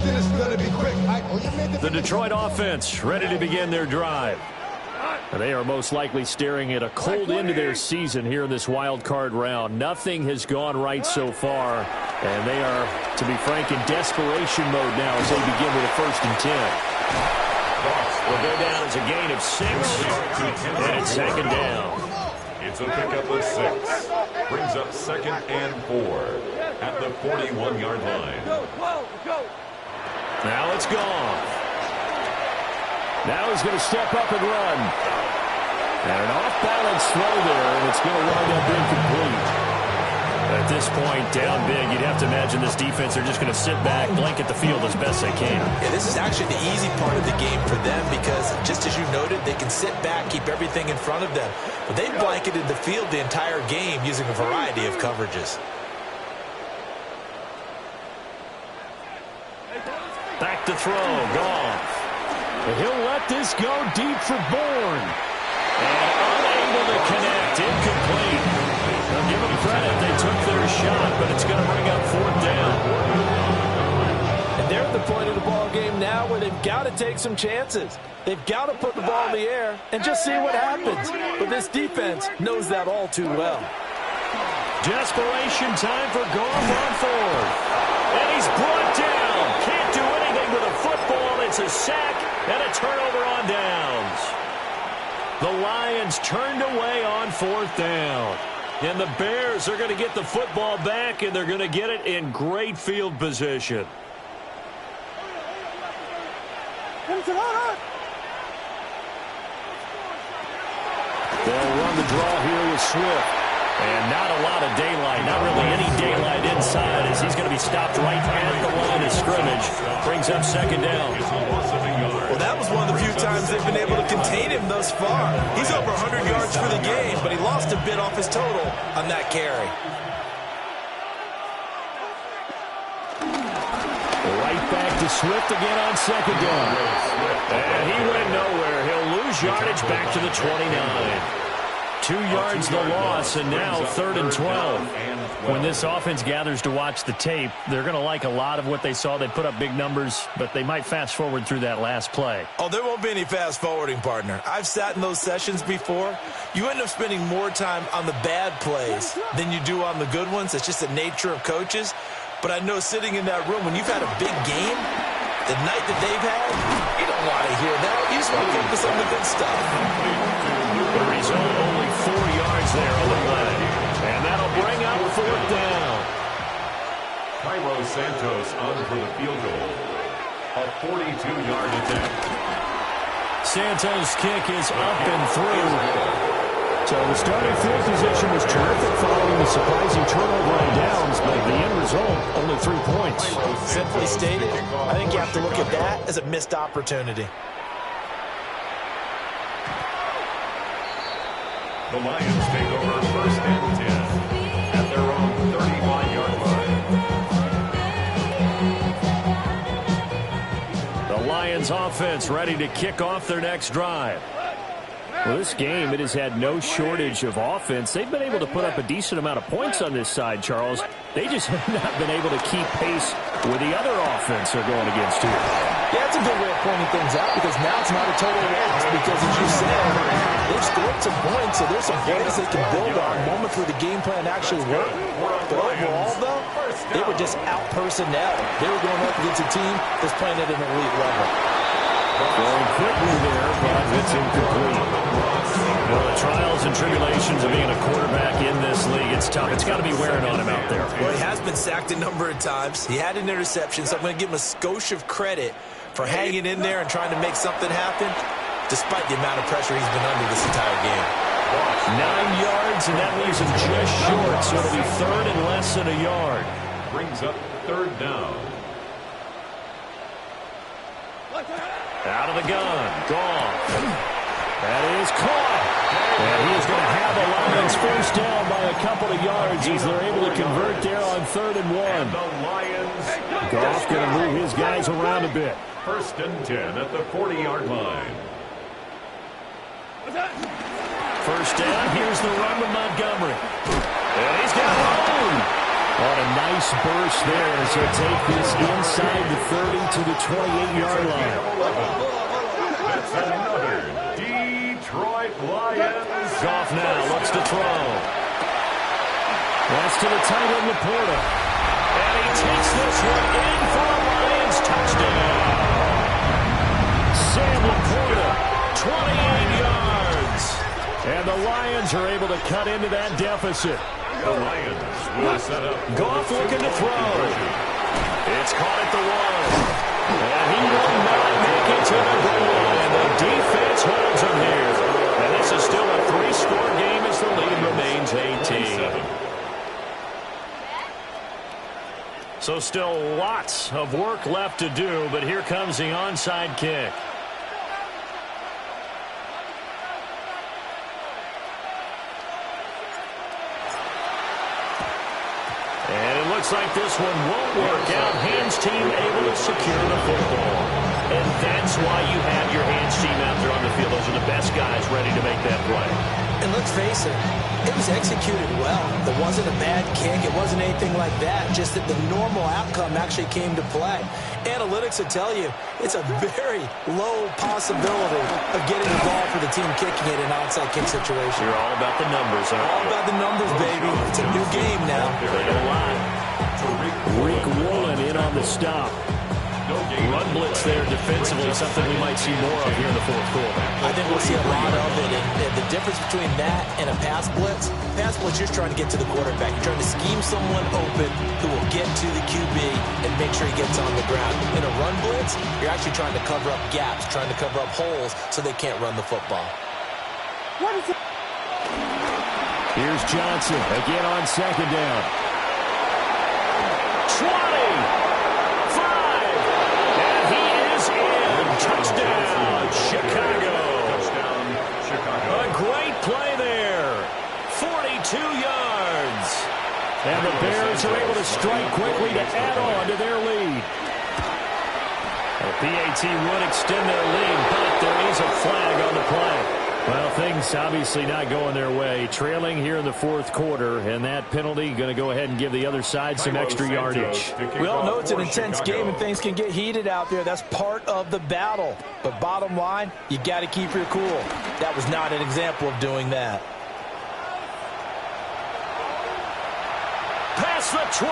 Houston is going to be quick. The Detroit offense ready to begin their drive. And they are most likely staring at a cold end to their season here in this wild card round. Nothing has gone right so far, and they are, to be frank, in desperation mode now as they begin with a 1st and 10. Will go down as a gain of 6, and it's 2nd down. It's a pickup of 6. Brings up 2nd and 4 at the 41-yard line. Now it's gone. Now he's going to step up and run. And an off-balance throw there, and it's going to wind up incomplete. At this point, down big, you'd have to imagine this defense, they're just going to sit back, blanket the field as best they can. Yeah, this is actually the easy part of the game for them because, just as you noted, they can sit back, keep everything in front of them. But they've blanketed the field the entire game using a variety of coverages. Back to throw, Goff. And he'll let this go deep for Bourne. And unable to connect, incomplete. They'll give them credit, they took their shot, but it's going to bring up 4th down. And they're at the point of the ball game now where they've got to take some chances. They've got to put the ball in the air and just see what happens. But this defense knows that all too well. Desperation time for Goff on 4th. And he's brought down. Can't do anything with a football. It's a sack and a turnover on downs. The Lions turned away on 4th down. And the Bears are going to get the football back, and they're going to get it in great field position. They'll run the draw here with Swift. And not a lot of daylight, not really any daylight inside as he's going to be stopped right at the line of scrimmage. Brings up 2nd down. Well, that was one of the few times they've been able to contain him thus far. He's over 100 yards for the game, but he lost a bit off his total on that carry. Right back to Swift again on 2nd down. And he went nowhere. He'll lose yardage back to the 29. 2 yards the loss, and now 3rd and 12. When this offense gathers to watch the tape, they're going to like a lot of what they saw. They put up big numbers, but they might fast forward through that last play. Oh, there won't be any fast forwarding, partner. I've sat in those sessions before. You end up spending more time on the bad plays than you do on the good ones. It's just the nature of coaches. But I know sitting in that room, when you've had a big game, the night that they've had, you don't want to hear that. You just want to focus on the good stuff. The result, only 4 yards there on the play. And that'll bring up 4th down. Cairo Santos on for the field goal. A 42-yard attempt. Santos' kick is up and through. So the starting field position was terrific following the surprising turnover on downs, but the end result, only 3 points. Simply stated, I think you have to look at that as a missed opportunity. The Lions take over 1st and 10 at their own 35-yard line. The Lions offense ready to kick off their next drive. Well, this game, it has had no shortage of offense. They've been able to put up a decent amount of points on this side, Charles. They just have not been able to keep pace with the other offense they're going against here. Yeah, that's a good way of pointing things out because now it's not a total loss because, as you said, they've scored some points, so there's some plays they can build on, moments where the game plan actually worked. But overall, though, they were just out-personnel. They were going up against a team that's playing at an elite level. Going quickly there, but it's incomplete. Well, the trials and tribulations of being a quarterback in this league, it's tough. It's got to be wearing on him out there. Well, he has been sacked a number of times. He had an interception, so I'm going to give him a skosh of credit for hanging in there and trying to make something happen, despite the amount of pressure he's been under this entire game. 9 yards, and that leaves him just short, so it'll be 3rd and less than a yard. Brings up 3rd down. Out of the gun, gone. That is caught. And he is going to have the Lions 1st down by a couple of yards as they're able to convert there on 3rd and 1. And the Lions. Goff going to move his guys around a bit. 1st and 10 at the 40-yard line. 1st down, here's the run with Montgomery. And he's got home. On a nice burst there as he'll take this inside the 30 to the 28-yard line. That's another Detroit Lions. Goff now looks to throw. That's to the tight end, Laporta. And he takes this one in for a Lions touchdown. Sam Laporta, 28 yards. And the Lions are able to cut into that deficit. The Lions will set up. Goff looking to throw. It's caught at the 1. And he will not make it to the goal line. The defense holds him here. And this is still a 3-score game as the lead remains 18. So still lots of work left to do, but here comes the onside kick. Looks like this one won't work out. Hands team able to secure the football. And that's why you have your hands team out there on the field. Those are the best guys ready to make that play. And let's face it, it was executed well. It wasn't a bad kick. It wasn't anything like that. Just that the normal outcome actually came to play. Analytics will tell you it's a very low possibility of getting the ball for the team kicking it in an onside kick situation. You're all about the numbers, aren't you? All about the numbers, baby. It's a new game now. They don't lie. Rick Woolen in on the stop. Run blitz there defensively, something we might see more of here in the fourth quarter. I think we'll see a lot of it. And the difference between that and a pass blitz, you're trying to get to the quarterback. You're trying to scheme someone open who will get to the QB and make sure he gets on the ground. In a run blitz, you're actually trying to cover up gaps, trying to cover up holes so they can't run the football. Here's Johnson again on second down. 20, 5, and he is in. Touchdown, Chicago. Touchdown, Chicago. A great play there. 42 yards. And the Bears are able to strike quickly to add on to their lead. The PAT would extend their lead, but there is a flag on the play. Well, things obviously not going their way. Trailing here in the fourth quarter, and that penalty going to go ahead and give the other side some extra yardage. We all know it's an intense game and things can get heated out there. That's part of the battle. But bottom line, you got to keep your cool. That was not an example of doing that. Past the 20.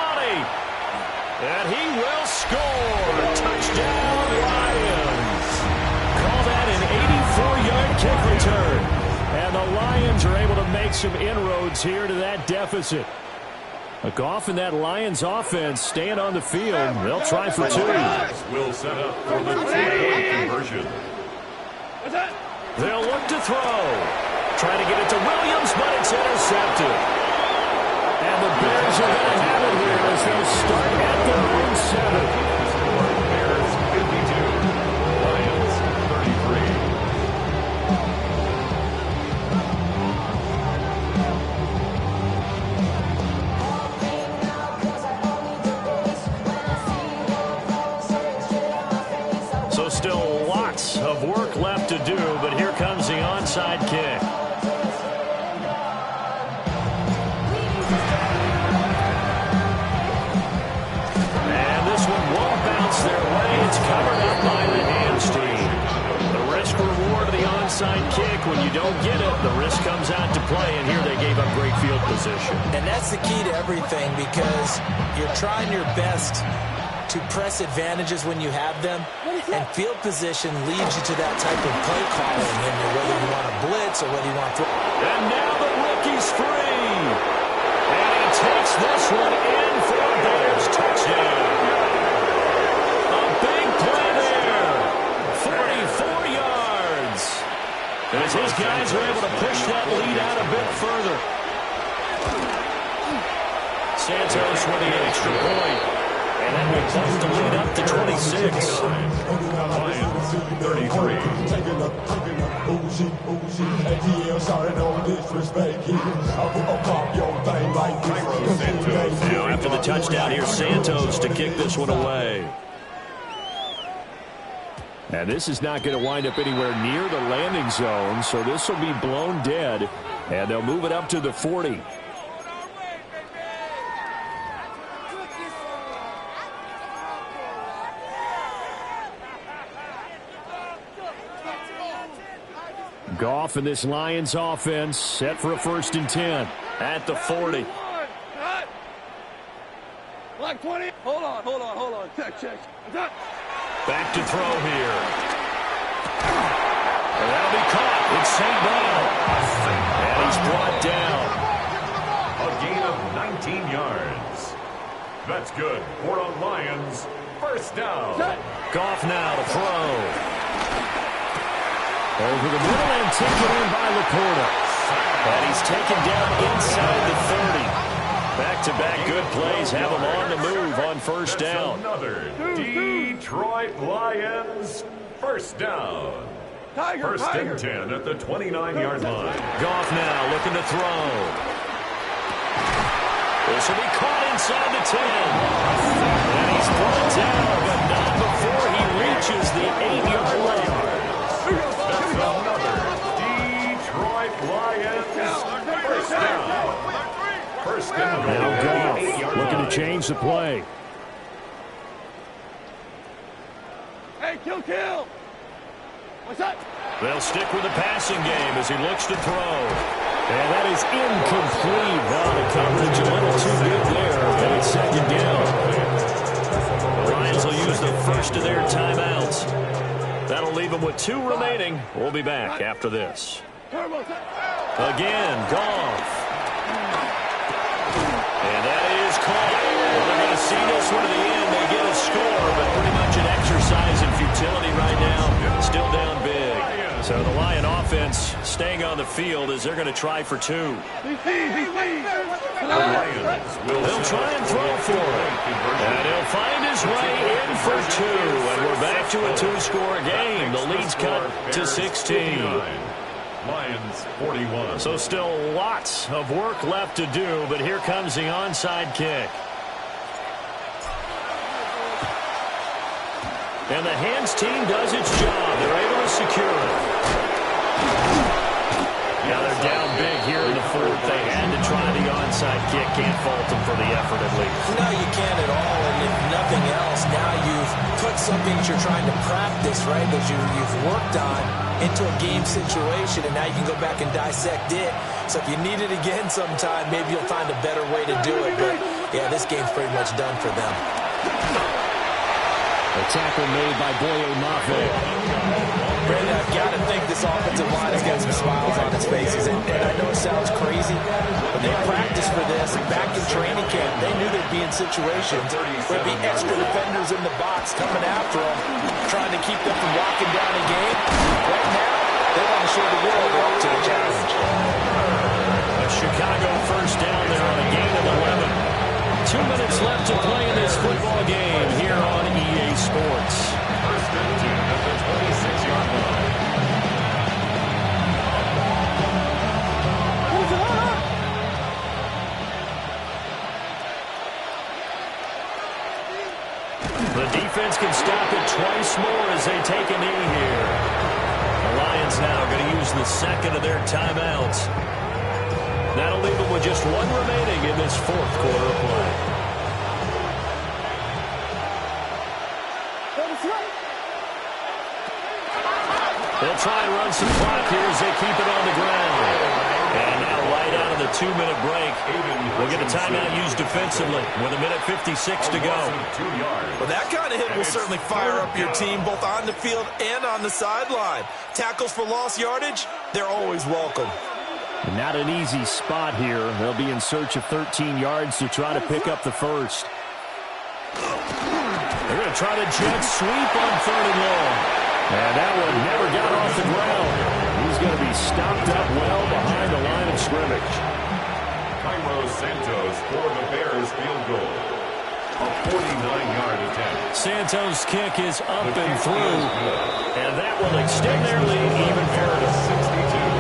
And he will score. Touchdown, Lions. Call that an 84-yard kick return. And the Lions are able to make some inroads here to that deficit. Goff and that Lions offense staying on the field. They'll try for 2. Will set up for the 2-point conversion. They'll look to throw. Trying to get it to Williams, but it's intercepted. And the Bears are going to have it here as they start at their own 7. Bears 52, Lions 33. So still lots of work left to do, but here comes the onside kick. It's covered up by the hands team. The risk reward of the onside kick. When you don't get it, the risk comes out to play, and here they gave up great field position. And that's the key to everything because you're trying your best to press advantages when you have them, and field position leads you to that type of play calling, and whether you want to blitz or whether you want to throw. And now the rookie's free. And he takes this one in for a Bears touchdown. As his guys are able to push that lead out a bit further. Santos with the extra point. And that will close the lead up to 26. Lions 33. Now after the touchdown, here's Santos to kick this one away. And this is not going to wind up anywhere near the landing zone, so this will be blown dead, and they'll move it up to the 40. Goff and this Lions offense set for a 1st and 10 at the 40. Like 20. Hold on. Check. Back to throw here. And that'll be caught. It's St. Brown. And he's brought down. A gain of 19 yards. That's good for a Lions 1st down. Goff now to throw. Over the middle and taken in by Laporta. And he's taken down inside the 30. Back-to-back good plays have him on the move on 1st down. Another Detroit Lions 1st down. 1st and 10 at the 29-yard line. Goff now looking to throw. This will be caught inside the 10. And he's brought down, but not before he reaches the 8-yard line. That's another Detroit Lions 1st down. 1st and goal. Now Goff looking to change the play. Hey, kill. What's that? They'll stick with the passing game as he looks to throw. And that is incomplete. Now the coverage a little too good there. And it's 2nd down. The Lions will use the 1st of their timeouts. That'll leave them with 2 remaining. We'll be back after this. Again, Goff. And that is caught. Well, they're going to see this one to the end. They get a score, but pretty much an exercise in futility right now. Still down big. So the Lion offense staying on the field as they're going to try for 2. They'll try and throw for it. And he'll find his way in for 2. And we're back to a 2-score game. The lead's cut to 16. Lions 41. So still lots of work left to do, but here comes the onside kick. And the hands team does its job. They're able to secure it. Now they're down big here in the 4th. They had to try the onside kick. Can't fault them for the effort at least. No, you can't at all. And if nothing else, now you've put something that you're trying to practice, right, that you've worked on into a game situation, and now you can go back and dissect it. So if you need it again sometime, maybe you'll find a better way to do it. But, yeah, this game's pretty much done for them. A tackle made by Boye Mafe. Brandon, I've got to think this offensive line has got some smiles on its faces. And I know it sounds crazy, but they practiced for this back in training camp. They knew they'd be in situations where there'd be extra defenders in the box coming after them, trying to keep them from locking down a game. Right now, they want to show the world they're up to the challenge. A Chicago 1st down there on a gain of 11. 2 minutes left to play in this football game here on EA Sports. 1st and 10 at the 26-yard line. The defense can stop it twice more as they take a knee here. The Lions now going to use the 2nd of their timeouts. That'll leave them with just 1 remaining in this 4th quarter of play. They'll try and run some clock here as they keep it on the ground. And now right out of the 2-minute break, we'll get a timeout used defensively with 1:56 to go. Well, that kind of hit will certainly fire up your team both on the field and on the sideline. Tackles for lost yardage, they're always welcome. Not an easy spot here. They'll be in search of 13 yards to try to pick up the 1st. They're going to try to jet sweep on 3rd and long. And that one never got off the ground. He's going to be stopped up well behind the line of scrimmage. Cairo Santos for the Bears field goal. A 49-yard attempt. Santos' kick is up and through. And that will extend their lead even further.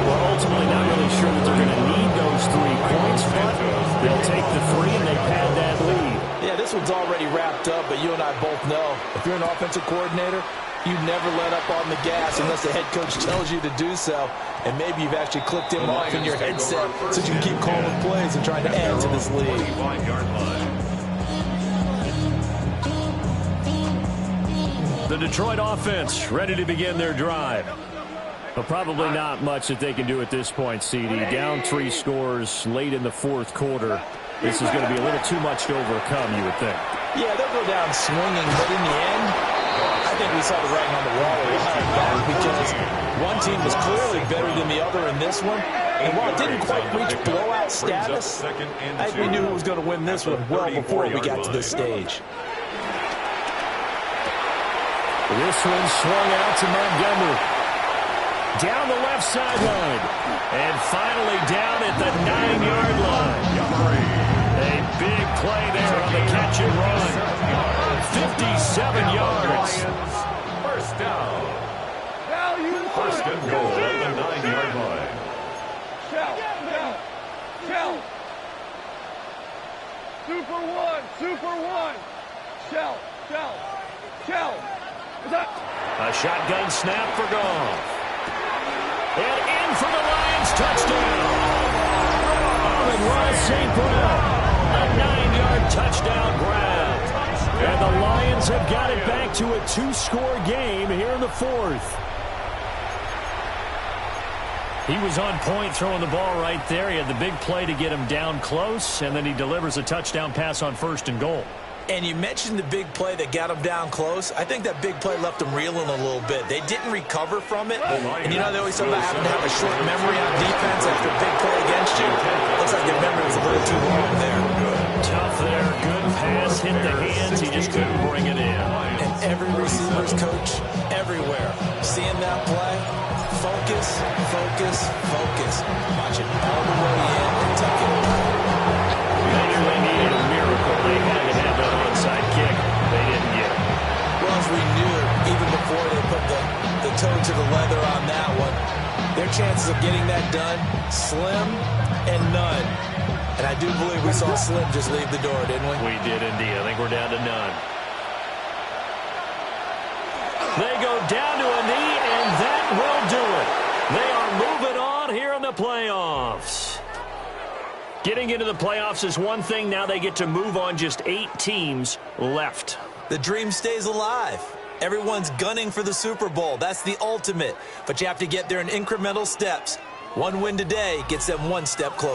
We're ultimately not really sure that they're going to need those 3 points, but they'll take the 3 and they pad that lead. Yeah, this one's already wrapped up, but you and I both know if you're an offensive coordinator, you never let up on the gas unless the head coach tells you to do so. And maybe you've actually clicked him off in your headset so you can keep calling plays and trying to add to this lead. 25-yard line. The Detroit offense ready to begin their drive. But probably not much that they can do at this point, CD. Down 3 scores late in the fourth quarter. This is going to be a little too much to overcome, you would think. Yeah, they'll go down swinging, but in the end, I think we saw the writing on the wall a while back because one team was clearly better than the other in this one. And while it didn't quite reach blowout status, I think we knew who was going to win this one well before we got to this stage. This one swung out to Montgomery. Down the left sideline. And finally down at the 9-yard line. A big play there on the catch and run. 57 yards. First down. First and goal at the 9-yard line. Shell. Super one. Shell. A shotgun snap for Goff. And in for the Lions touchdown. Amon-Ra St. Brown. A 9-yard touchdown grab. And the Lions have got it back to a 2-score game here in the fourth. He was on point throwing the ball right there. He had the big play to get him down close, and then he delivers a touchdown pass on first and goal. And you mentioned the big play that got him down close. I think that big play left him reeling a little bit. They didn't recover from it. And you know they always talk about having to have a short memory on defense after a big play against you. Looks like their memory was a little too long there. Tough there. Good pass. Hit the hands. He just couldn't bring it in. And every receiver's coach everywhere seeing that play. Focus. Watch it all the way in and tuck it. They knew they needed a miracle. They had to have that onside kick. They didn't get it. Well, as we knew, even before they put the toe to the leather on that one, their chances of getting that done, slim and none. And I do believe we saw Slim just leave the door, didn't we? We did indeed. I think we're down to none. They go down to a knee, and that will do it. They are moving on here in the playoffs. Getting into the playoffs is one thing. Now they get to move on. Just 8 teams left. The dream stays alive. Everyone's gunning for the Super Bowl. That's the ultimate. But you have to get there in incremental steps. One win today gets them one step closer.